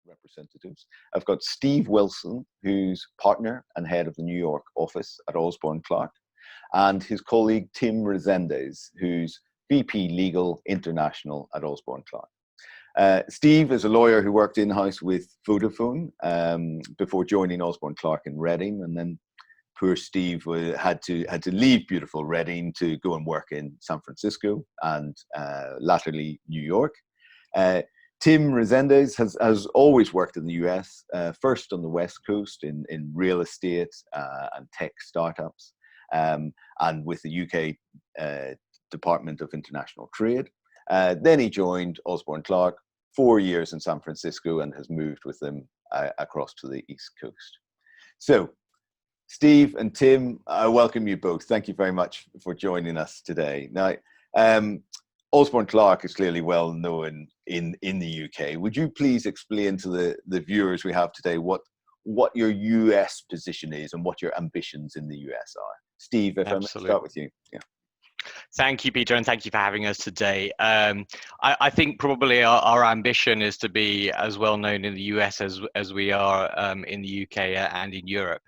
representatives. I've got Steve Wilson, who's partner and head of the New York office at Osborne Clarke, and his colleague Tim Rezendes, who's VP Legal International at Osborne Clarke. Steve is a lawyer who worked in-house with Vodafone before joining Osborne Clarke in Reading, and then poor Steve had to leave beautiful Reading to go and work in San Francisco and latterly New York. Tim Rezendes has always worked in the US, first on the West Coast in real estate and tech startups, and with the UK Department of International Trade. Then he joined Osborne Clarke, 4 years in San Francisco, and has moved with them across to the East Coast. So, Steve and Tim, I welcome you both. Thank you very much for joining us today. Now, Osborne Clarke is clearly well known in the UK. Would you please explain to the viewers we have today what your US position is and what your ambitions in the US are? Steve, if I may start with you. Yeah. Thank you, Peter, and thank you for having us today. I think probably our ambition is to be as well known in the US as we are in the UK and in Europe.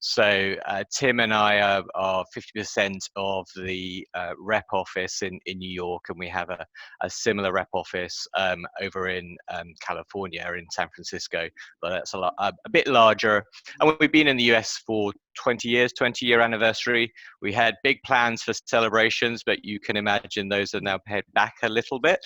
So Tim and I are 50% of the rep office in New York, and we have a similar rep office over in California, in San Francisco, but that's a bit larger. And we've been in the US for 20 years, 20-year anniversary. We had big plans for celebrations, but you can imagine those are now pared back a little bit.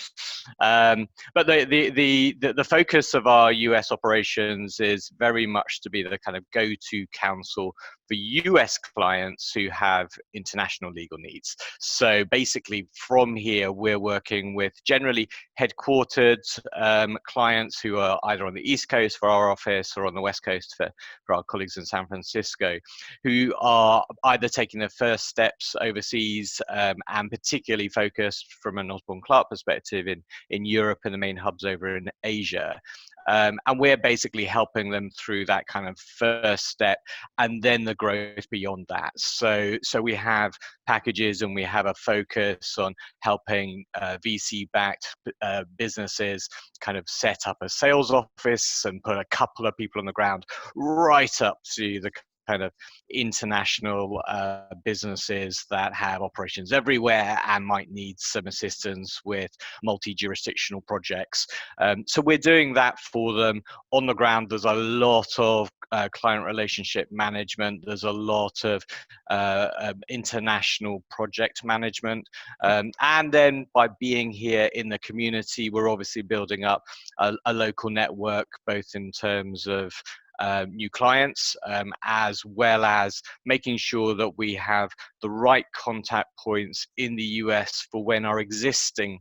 But the focus of our US operations is very much to be the kind of go-to counsel for US clients who have international legal needs. So basically from here, we're working with generally headquartered clients who are either on the East Coast for our office or on the West Coast for our colleagues in San Francisco, who are either taking their first steps overseas and particularly focused from an Osborne Clarke perspective in Europe and the main hubs over in Asia. And we're basically helping them through that kind of first step and then the growth beyond that. So we have packages and we have a focus on helping VC-backed businesses kind of set up a sales office and put a couple of people on the ground right up to the kind of international businesses that have operations everywhere and might need some assistance with multi-jurisdictional projects. So we're doing that for them on the ground. There's a lot of client relationship management. There's a lot of international project management. And then by being here in the community, we're obviously building up a local network, both in terms of new clients, as well as making sure that we have the right contact points in the US for when our existing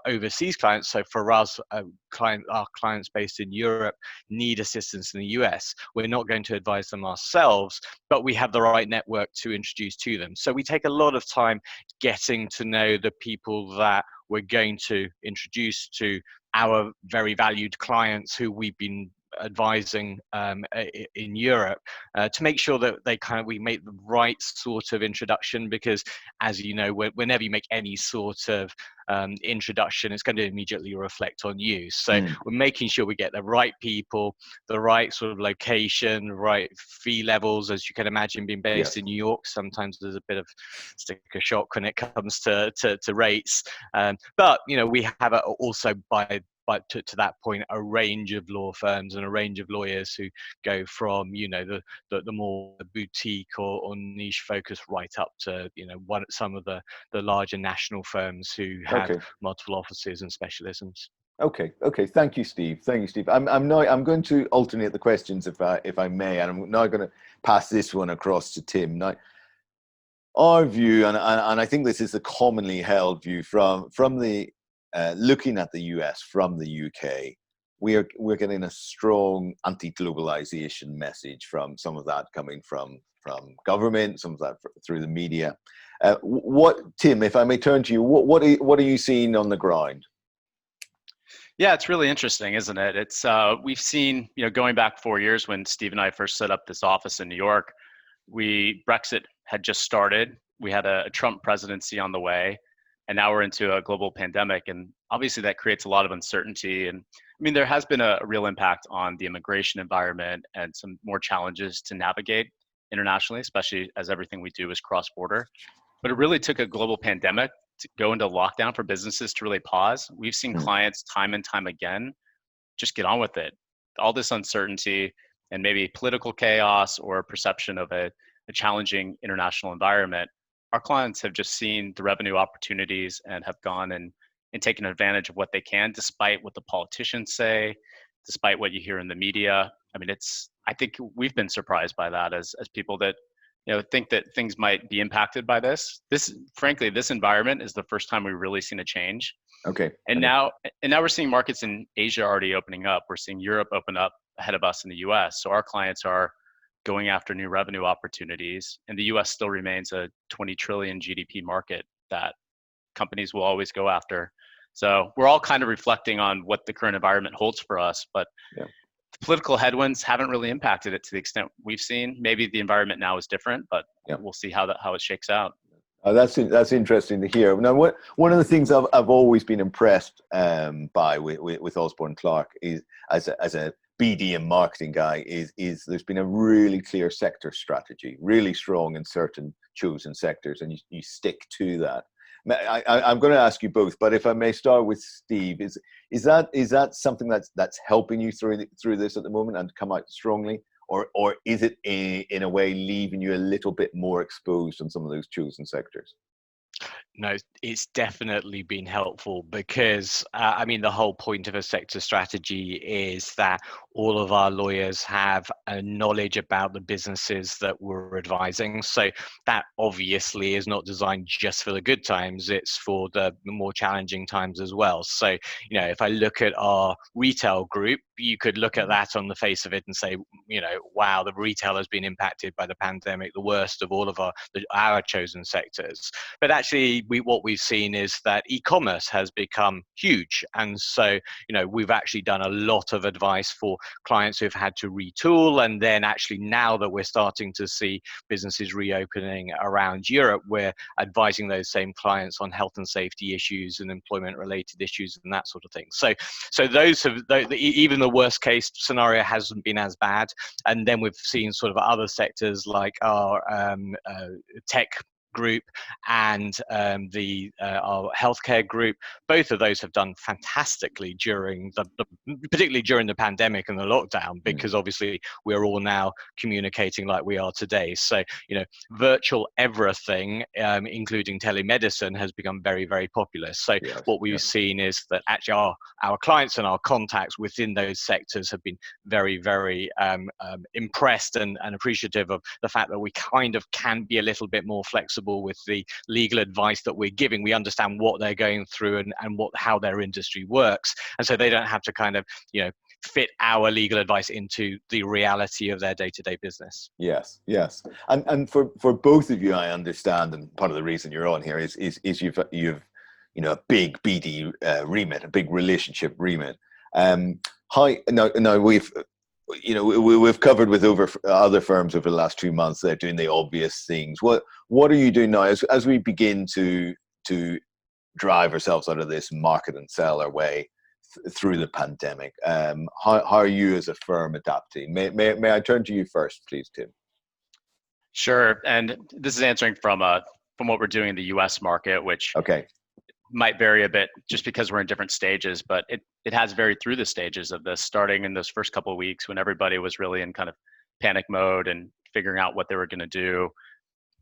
overseas clients, so for us, our clients based in Europe, need assistance in the US. We're not going to advise them ourselves, but we have the right network to introduce to them. So we take a lot of time getting to know the people that we're going to introduce to our very valued clients who we've been advising in Europe to make sure that we make the right sort of introduction, because as you know, whenever you make any sort of introduction, it's going to immediately reflect on you. So we're making sure we get the right people, the right sort of location, right fee levels. As you can imagine, being based in New York, sometimes there's a bit of sticker shock when it comes to rates. But you know, we have also but to that point, a range of law firms and a range of lawyers who go from, you know, the more boutique or niche focus right up to, you know, some of the larger national firms who have multiple offices and specialisms. Okay. Thank you, Steve. I'm going to alternate the questions if I may, and I'm now going to pass this one across to Tim. Now, our view, and I think this is a commonly held view from the looking at the US from the UK, we're getting a strong anti-globalization message from some of that coming from government, some of that through the media. Tim, if I may turn to you, what are you seeing on the ground? Yeah, it's really interesting, isn't it? It's we've seen, you know, going back 4 years when Steve and I first set up this office in New York, Brexit had just started. We had a Trump presidency on the way. And now we're into a global pandemic, and obviously that creates a lot of uncertainty. And I mean, there has been a real impact on the immigration environment and some more challenges to navigate internationally, especially as everything we do is cross-border. But it really took a global pandemic to go into lockdown for businesses to really pause. We've seen Mm. clients time and time again just get on with it. All this uncertainty and maybe political chaos or perception of a challenging international environment, our clients have just seen the revenue opportunities and have gone and taken advantage of what they can, despite what the politicians say, despite what you hear in the media. I mean, I think we've been surprised by that as people that think that things might be impacted by this. Frankly, this environment is the first time we've really seen a change. Okay. And now we're seeing markets in Asia already opening up. We're seeing Europe open up ahead of us in the US. So our clients are going after new revenue opportunities. And the US still remains a 20 trillion GDP market that companies will always go after. So we're all kind of reflecting on what the current environment holds for us. But Yeah. the political headwinds haven't really impacted it to the extent we've seen. Maybe the environment now is different, but Yeah. we'll see how it shakes out. That's interesting to hear. Now, one of the things I've always been impressed by with Osborne Clarke is as a BD and marketing guy is there's been a really clear sector strategy, really strong in certain chosen sectors, and you stick to that. I'm going to ask you both, but if I may start with Steve, is that something that's helping you through this at the moment and come out strongly? Or is it in a way leaving you a little bit more exposed on some of those chosen sectors? No, it's definitely been helpful because, I mean, the whole point of a sector strategy is that all of our lawyers have a knowledge about the businesses that we're advising. So that obviously is not designed just for the good times, it's for the more challenging times as well. So, if I look at our retail group, you could look at that on the face of it and say, wow, the retail has been impacted by the pandemic, the worst of all of our chosen sectors. But actually, what we've seen is that e-commerce has become huge. And so, we've actually done a lot of advice for clients who've had to retool. And then actually now that we're starting to see businesses reopening around Europe, we're advising those same clients on health and safety issues and employment related issues and that sort of thing. So even the worst case scenario hasn't been as bad. And then we've seen sort of other sectors like our tech group and our healthcare group. Both of those have done fantastically during particularly during the pandemic and the lockdown, because obviously we're all now communicating like we are today. So virtual everything, including telemedicine, has become very, very popular. So Yes, what we've seen is that actually our clients and our contacts within those sectors have been very, very impressed and appreciative of the fact that we kind of can be a little bit more flexible with the legal advice that we're giving. We understand what they're going through and how their industry works, and so they don't have to kind of fit our legal advice into the reality of their day-to-day business. Yes, and for both of you, I understand, and part of the reason you're on here is you've a big BD remit, a big relationship remit. Now we've covered with over other firms over the last 2 months. They're doing the obvious things. What are you doing now as we begin to drive ourselves out of this market and sell our way through the pandemic? How are you as a firm adapting? May I turn to you first, please, Tim? Sure, and this is answering from what we're doing in the U.S. market, which might vary a bit just because we're in different stages, but it has varied through the stages of this, starting in those first couple of weeks when everybody was really in kind of panic mode and figuring out what they were going to do.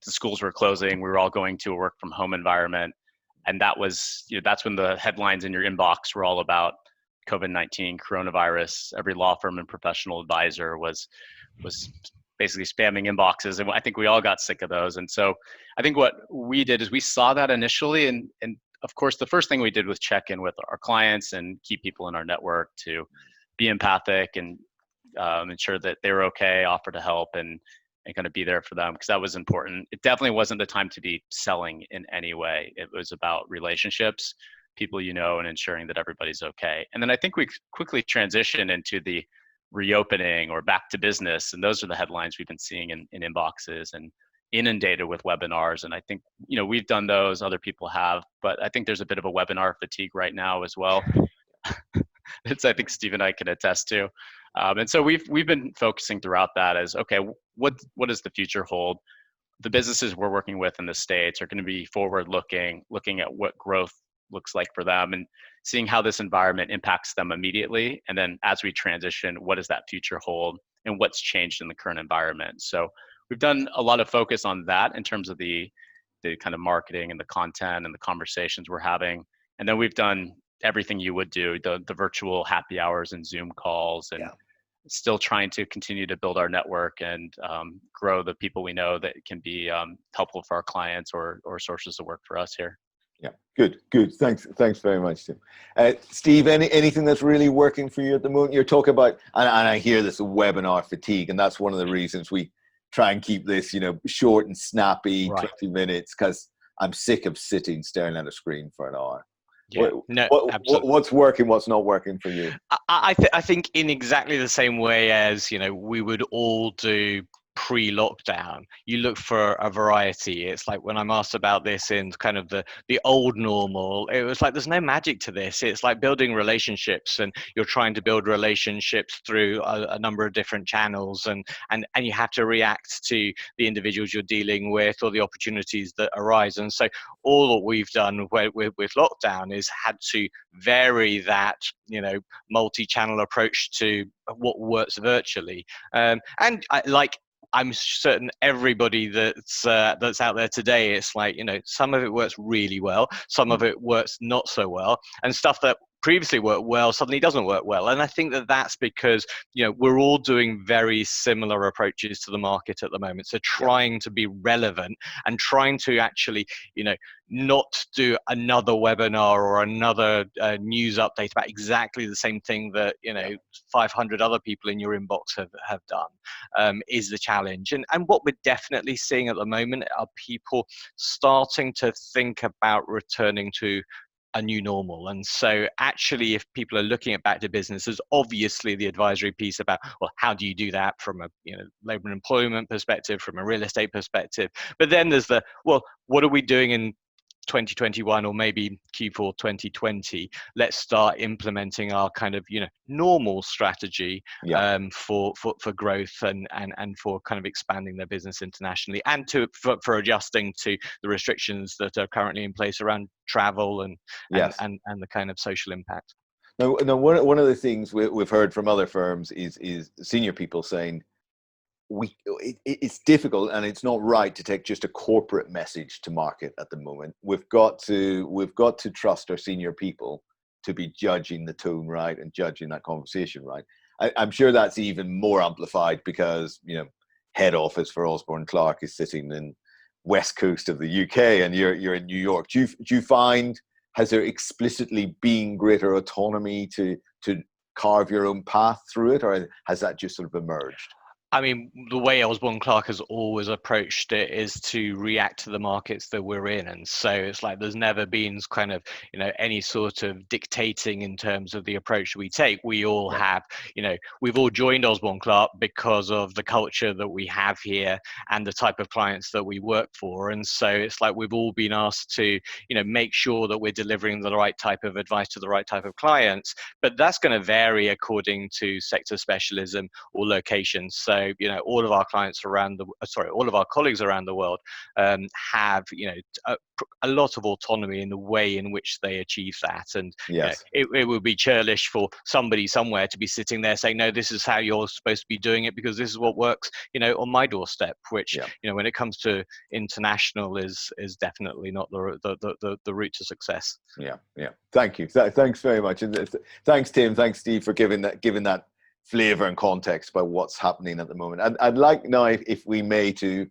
The schools were closing. We were all going to a work from home environment. And that was, that's when the headlines in your inbox were all about COVID-19, coronavirus. Every law firm and professional advisor was basically spamming inboxes. And I think we all got sick of those. And so I think what we did is we saw that initially. And of course, the first thing we did was check in with our clients and keep people in our network to be empathic and ensure that they were okay, offer to help and kind of be there for them, because that was important. It definitely wasn't the time to be selling in any way. It was about relationships, people and ensuring that everybody's okay. And then I think we quickly transitioned into the reopening or back to business. And those are the headlines we've been seeing in inboxes. And inundated with webinars. And I think, we've done those, other people have, but I think there's a bit of a webinar fatigue right now as well. It's, I think Steve and I can attest to. And so we've been focusing throughout that as, okay, what does the future hold? The businesses we're working with in the States are going to be forward looking at what growth looks like for them and seeing how this environment impacts them immediately. And then as we transition, what does that future hold and what's changed in the current environment? So we've done a lot of focus on that in terms of the kind of marketing and the content and the conversations we're having. And then we've done everything you would do, the virtual happy hours and Zoom calls, and still trying to continue to build our network and grow the people we know that can be helpful for our clients or sources of work for us here. Yeah, good. Thanks very much, Tim. Steve, anything that's really working for you at the moment? You're talking about, and I hear this webinar fatigue, and that's one of the reasons we try and keep this, short and snappy, right. 20 minutes, because I'm sick of sitting staring at a screen for an hour. Yeah, what's working, what's not working for you? I think in exactly the same way as, we would all do pre-lockdown, you look for a variety. It's like when I'm asked about this in kind of the old normal, it was like there's no magic to this. It's like building relationships, and you're trying to build relationships through a number of different channels, and you have to react to the individuals you're dealing with or the opportunities that arise. And so all that we've done with lockdown is had to vary that multi-channel approach to what works virtually, and I'm certain everybody that's out there today, it's like, some of it works really well, some of it works not so well, and stuff that previously worked well suddenly doesn't work well. And I think that's because we're all doing very similar approaches to the market at the moment. So trying to be relevant and trying to actually not do another webinar or another news update about exactly the same thing that 500 other people in your inbox have done is the challenge. And what we're definitely seeing at the moment are people starting to think about returning to a new normal. And so actually, if people are looking at back to business, there's obviously the advisory piece about, well, how do you do that from a labor and employment perspective, from a real estate perspective? But then there's the, well, what are we doing in 2021 or maybe Q4 2020? Let's start implementing our kind of normal strategy for growth and for kind of expanding their business internationally, and for adjusting to the restrictions that are currently in place around travel and the kind of social impact. Now one of the things we've heard from other firms is senior people saying, it's difficult and it's not right to take just a corporate message to market at the moment. We've got to trust our senior people to be judging the tone right and judging that conversation right. I'm sure that's even more amplified because head office for Osborne Clarke is sitting in west coast of the UK and you're in New York. Do you find, has there explicitly been greater autonomy to carve your own path through it, or has that just sort of emerged? I mean, the way Osborne Clarke has always approached it is to react to the markets that we're in. And so it's like there's never been kind of, any sort of dictating in terms of the approach we take. We all have, we've all joined Osborne Clarke because of the culture that we have here and the type of clients that we work for. And so it's like we've all been asked to, make sure that we're delivering the right type of advice to the right type of clients. But that's going to vary according to sector specialism or location. So all of our clients all of our colleagues around the world have, a lot of autonomy in the way in which they achieve that. And it would be churlish for somebody somewhere to be sitting there saying, no, this is how you're supposed to be doing it because this is what works, on my doorstep, which, when it comes to international is definitely not the route to success. Yeah. Thank you. Thanks very much. And thanks, Tim. Thanks, Steve, for giving that flavor and context about what's happening at the moment. I'd like now, if we may, to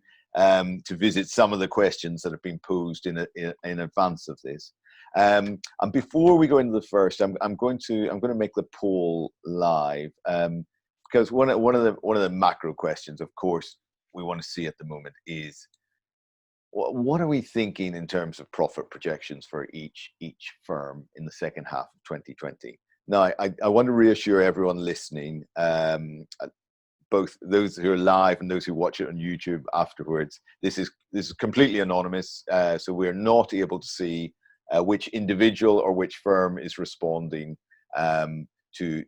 visit some of the questions that have been posed in advance of this. And before we go into the first, I'm going to make the poll live because one of the macro questions, of course, we want to see at the moment is what are we thinking in terms of profit projections for each firm in the second half of 2020. Now, I want to reassure everyone listening, both those who are live and those who watch it on YouTube afterwards, this is completely anonymous, so we're not able to see which individual or which firm is responding to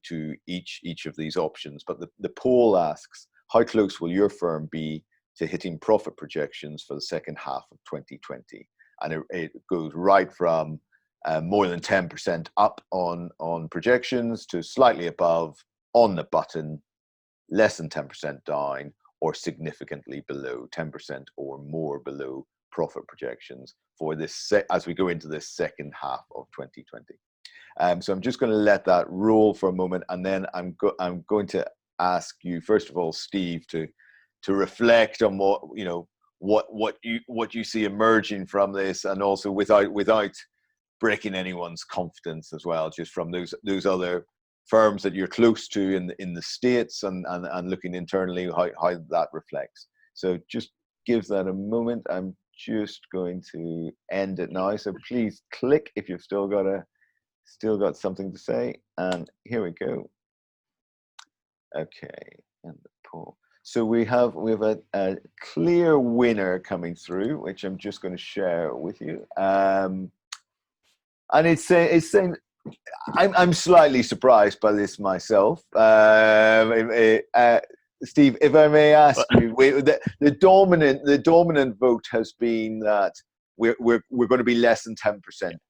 each of these options. But the poll asks, how close will your firm be to hitting profit projections for the second half of 2020? And it goes right from more than 10% up on projections to slightly above on the button, less than 10% down, or significantly below 10% or more below profit projections for this as we go into this second half of 2020. So I'm just going to let that roll for a moment, and then I'm going to ask you, first of all, Steve, to reflect on what you see emerging from this, and also without breaking anyone's confidence as well, just from those other firms that you're close to in the States, and looking internally how that reflects. So just give that a moment. I'm just going to end it now. So please click if you've still got something to say. And here we go. Okay, and the poll. So we have a clear winner coming through, which I'm just going to share with you. And it's saying, I'm slightly surprised by this myself. Steve, if I may ask you, the dominant vote has been that we're going to be less than 10%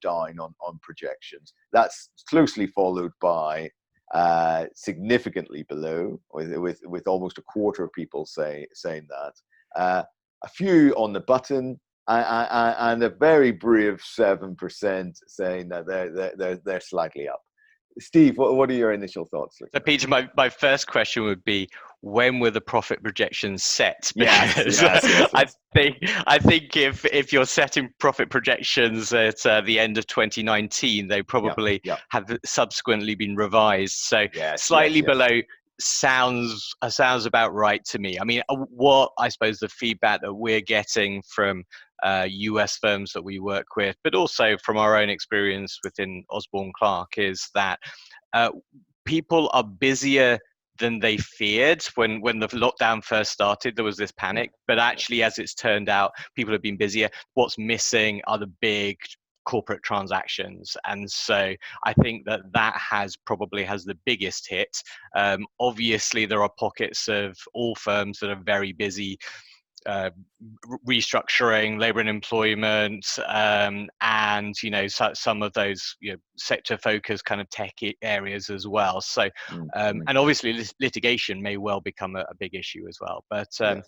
down on projections. That's closely followed by significantly below, with almost a quarter of people saying that. A few on the button, and a very brave 7% saying that they're slightly up. Steve, what are your initial thoughts? So Peter, my first question would be, when were the profit projections set? Yes. I think if you're setting profit projections at the end of 2019, they probably have subsequently been revised. So slightly below sounds about right to me. I mean, what I suppose the feedback that we're getting from US firms that we work with, but also from our own experience within Osborne Clarke, is that people are busier than they feared. When the lockdown first started, there was this panic, but actually, as it's turned out, people have been busier. What's missing are the big corporate transactions, and so I think that probably has the biggest hit. Obviously, there are pockets of all firms that are very busy restructuring, labor and employment, and some of those sector focused kind of tech areas as well. So and obviously litigation may well become a big issue as well. But so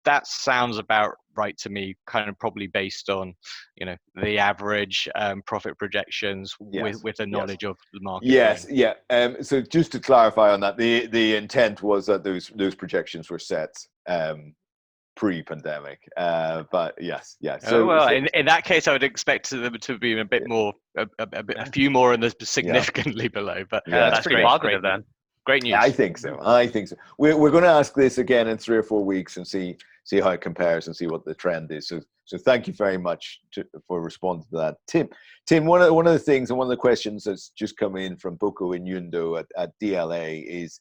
that sounds about right to me, kind of probably based on the average profit projections with the knowledge of the market. So just to clarify on that, the intent was that those projections were set pre-pandemic, but so in that case I would expect them to be a bit more, a few more, and significantly below, but that's pretty positive then. Great news. I think so. We're going to ask this again in 3 or 4 weeks and see how it compares and see what the trend is. So thank you very much for responding to that. Tim, one of the things, and one of the questions that's just come in from Boko Inyundo at DLA is,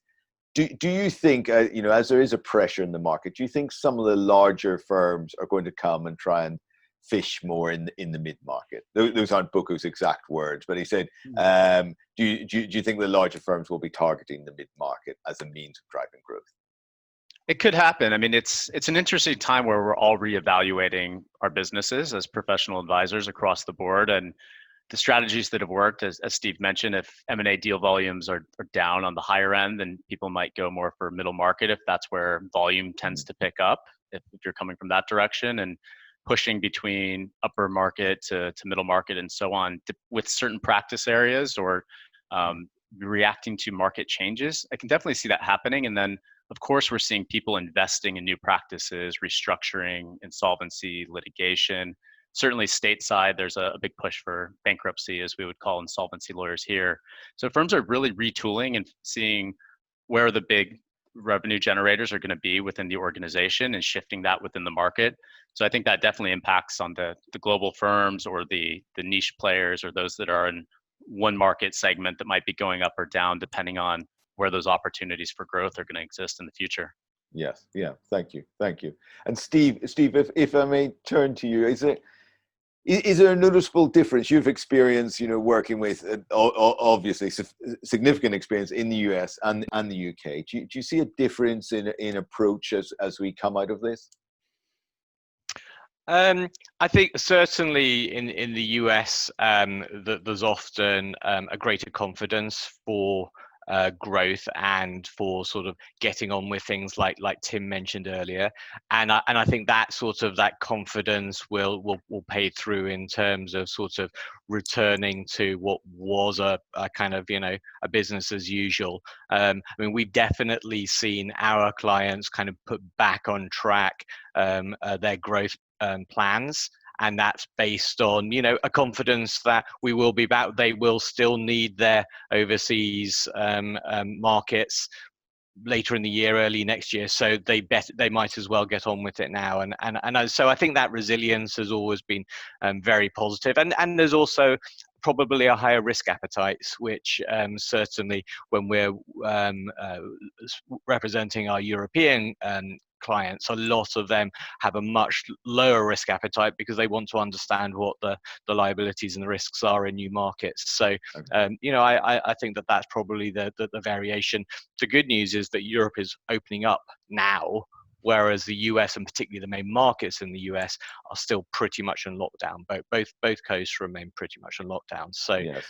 do you think, as there is a pressure in the market, do you think some of the larger firms are going to come and try and fish more in the mid-market? Those aren't Boko's exact words, but he said, do you think the larger firms will be targeting the mid-market as a means of driving growth? It could happen. I mean, it's an interesting time where we're all reevaluating our businesses as professional advisors across the board, and the strategies that have worked, as Steve mentioned, if M&A deal volumes are down on the higher end, then people might go more for middle market if that's where volume tends to pick up, if you're coming from that direction, and pushing between upper market to middle market and so on with certain practice areas, or reacting to market changes. I can definitely see that happening. And then, of course, we're seeing people investing in new practices, restructuring, insolvency, litigation. Certainly stateside, there's a big push for bankruptcy, as we would call insolvency lawyers here. So firms are really retooling and seeing where the big revenue generators are going to be within the organization and shifting that within the market. So I think that definitely impacts on the global firms, or the niche players, or those that are in one market segment that might be going up or down depending on where those opportunities for growth are going to exist in the future. Yes, yeah, thank you. And Steve, if I may turn to you, is there a noticeable difference you've experienced, working with obviously significant experience in the US and the UK? Do you see a difference in approach as we come out of this? I think certainly in the US, there's often a greater confidence for growth and for sort of getting on with things like Tim mentioned earlier, and I think that confidence will pay through in terms of sort of returning to what was a kind of a business as usual. I mean, we've definitely seen our clients kind of put back on track their growth plans, and that's based on a confidence that we will be back. They will still need their overseas markets later in the year, early next year, so they might as well get on with it now. And so I think that resilience has always been very positive, and there's also probably a higher risk appetite, which certainly when we're representing our European clients, a lot of them have a much lower risk appetite because they want to understand what the liabilities and the risks are in new markets. So I think that's probably the variation. The good news is that Europe is opening up now, whereas the US, and particularly the main markets in the US, are still pretty much in lockdown. Both coasts remain pretty much in lockdown. So yes.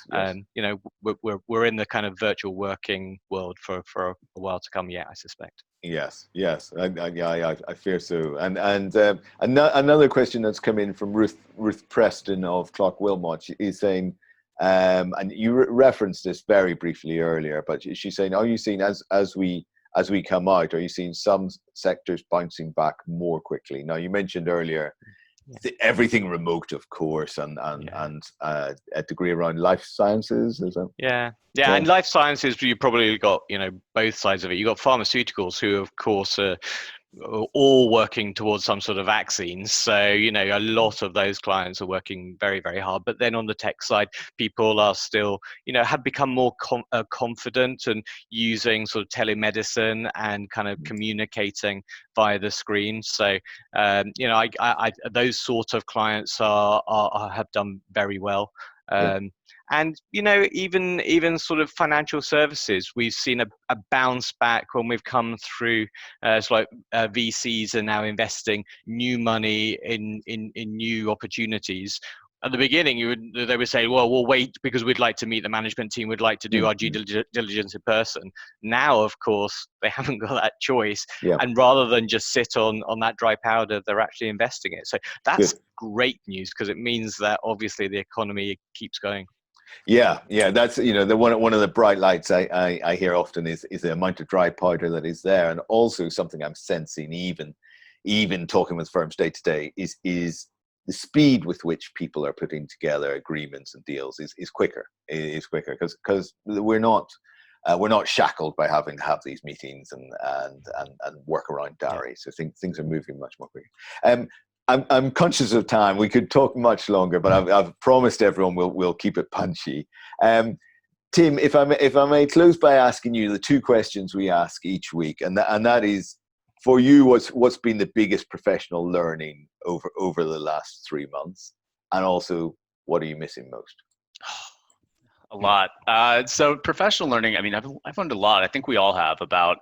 We're in the kind of virtual working world for a while to come yet, I suspect. Yes, I fear so. And another question that's come in from Ruth Preston of Clarke Wilmot is saying, and you referenced this very briefly earlier, but she's saying, are you seeing as we come out, are you seeing some sectors bouncing back more quickly? Now, you mentioned earlier everything remote, of course, and a degree around life sciences, is it? Yeah, and life sciences, you probably got both sides of it. You got pharmaceuticals, who of course are all working towards some sort of vaccines. So a lot of those clients are working very, very hard. But then on the tech side, people are still have become more confident and using sort of telemedicine and kind of communicating via the screen. So I those sort of clients have done very well. And even sort of financial services, we've seen a bounce back when we've come through. It's like VCs are now investing new money in new opportunities. At the beginning, they would say, well, we'll wait because we'd like to meet the management team. We'd like to do our due diligence in person. Now, of course, they haven't got that choice. Yeah. And rather than just sit on that dry powder, they're actually investing it. So that's great news, because it means that obviously the economy keeps going. Yeah, that's the one of the bright lights I hear often is the amount of dry powder that is there, and also something I'm sensing even talking with firms day to day is the speed with which people are putting together agreements and deals is quicker. It is quicker because we're not shackled by having to have these meetings and work around diaries. So things are moving much more quickly. I'm conscious of time. We could talk much longer, but I've promised everyone we'll keep it punchy. Tim, if I may close by asking you the two questions we ask each week, and that is, for you, what's been the biggest professional learning over the last 3 months, and also what are you missing most? A lot. So professional learning, I mean, I've learned a lot. I think we all have, about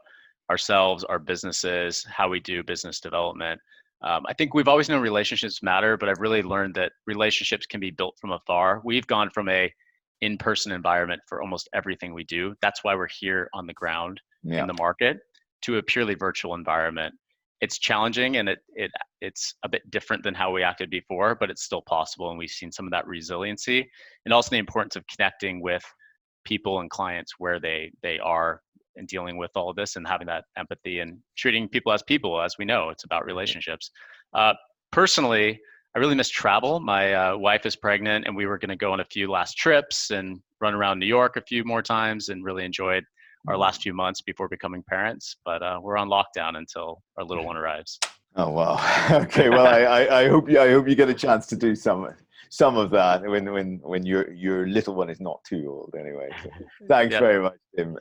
ourselves, our businesses, how we do business development. I think we've always known relationships matter, but I've really learned that relationships can be built from afar. We've gone from a in-person environment for almost everything we do. That's why we're here on the ground in the market, to a purely virtual environment. It's challenging, and it's a bit different than how we acted before, but it's still possible. And we've seen some of that resiliency, and also the importance of connecting with people and clients where they are, and dealing with all of this, and having that empathy and treating people. As we know, it's about relationships. Personally, I really miss travel. My wife is pregnant, and we were going to go on a few last trips and run around New York a few more times, and really enjoyed our last few months before becoming parents. But we're on lockdown until our little one arrives. Oh wow. Okay. Well, I hope you get a chance to do some some of that when your little one is not too old anyway. So thanks very much, Tim.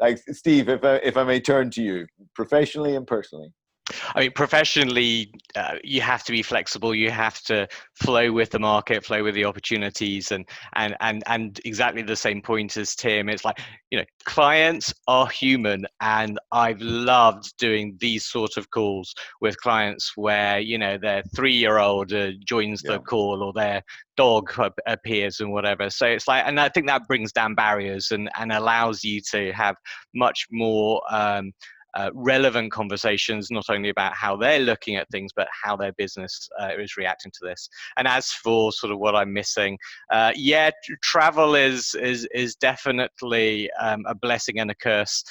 Thanks, Steve. If I may turn to you, professionally and personally. I mean, professionally, you have to be flexible. You have to flow with the market, flow with the opportunities, and exactly the same point as Tim. It's like, clients are human, and I've loved doing these sort of calls with clients where their 3-year-old joins the call, or their dog appears and whatever. So it's like, and I think that brings down barriers and allows you to have much more relevant conversations, not only about how they're looking at things, but how their business is reacting to this. And as for sort of what I'm missing, travel is definitely a blessing and a curse.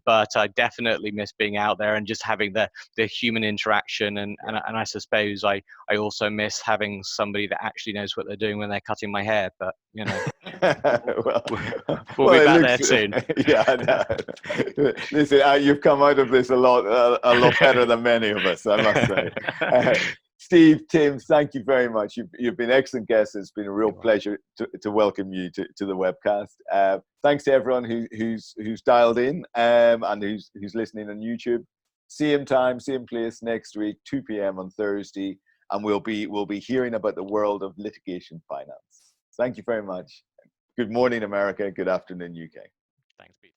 But I definitely miss being out there and just having the human interaction. And I suppose I also miss having somebody that actually knows what they're doing when they're cutting my hair. But we'll be back there soon. Listen, you've come out of this a lot better than many of us, I must say. Steve, Tim, thank you very much. You've been excellent guests. It's been a real pleasure to welcome you to the webcast. Thanks to everyone who's dialed in and who's listening on YouTube. Same time, same place next week, 2 p.m. on Thursday, and we'll be hearing about the world of litigation finance. Thank you very much. Good morning, America. Good afternoon, UK. Thanks, Peter.